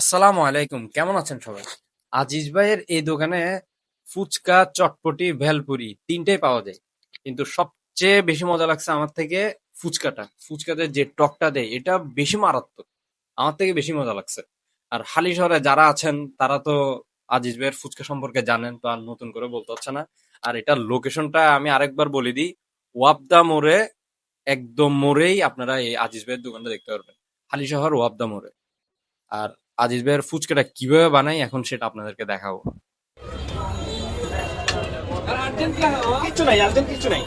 আসসালামু আলাইকুম, কেমন আছেন সবাই? আজিজ ভাইয়ের এই দোকানে ফুচকা, চটপটি, ভেলপুরি তিনটাই পাওয়া যায়। কিন্তু সবচেয়ে বেশি মজা লাগছে আমার থেকে ফুচকাতে যে টকটা দেয় এটা বেশি মারাত্মক। আমার থেকে বেশি মজা লাগছে। আর হালি শহরে যারা আছেন তারা তো আজিজ ভাইয়ের ফুচকা সম্পর্কে জানেন, তো আর নতুন করে বলতে হচ্ছে না। আর এটার লোকেশনটা আমি আরেকবার বলে দিই, ওয়াপদা মোড়ে, একদম মোড়েই আপনারা এই আজিজ ভাইয়ের দোকানটা দেখতে পারবেন। হালি শহর ওয়াপদা মোড়ে। আর আজিজ ভাইয়ের ফুচকাটা কিভাবে বানাই এখন সেটা আপনাদেরকে দেখাবো। কিচ্ছু নাই, আর্জেন্ট কিচ্ছু নাই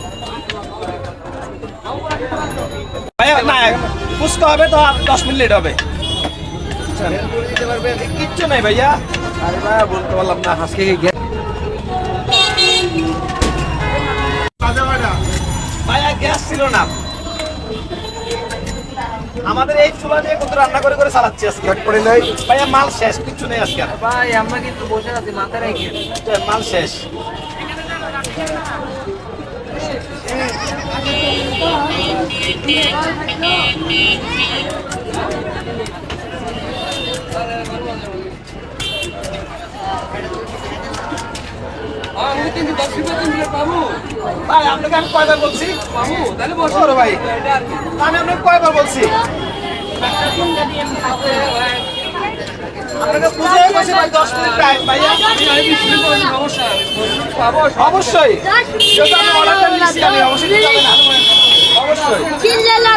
ভাইয়া। না, ফুচকা হবে তো আর 10 মিনিট লেট হবে। কিচ্ছু নাই ভাইয়া। আরে ভাইয়া বলতে পারলাম না আজকে ভাইয়া গ্যাস ছিল না আমাদের। এই চুলা দিয়ে কত রান্না করে করে চালাচ্ছি আজকে। করে নাই ভাইয়া, মাল শেষ, কিচ্ছু নেই আজকে আর। ভাই আমরা কিন্তু বসে আছি মাথায় রেখে। মাল শেষ। আমি কিন্তু 10 মিনিট পাবো ভাই আপনাকে আমি কয়বার বলছি? পাবো তাহলে বসো ওরে ভাই, আমি আপনাকে কয়বার বলছি? আপনাকে বুঝে বলছি ভাই 10 মিনিট টাইম ভাইয়া। সমস্যা পাবো অবশ্যই যেহেতু আমি অর্ডারটা নিচ্ছি, আমি অবশ্যই দিতে হবে না। অবশ্যই চিল্লা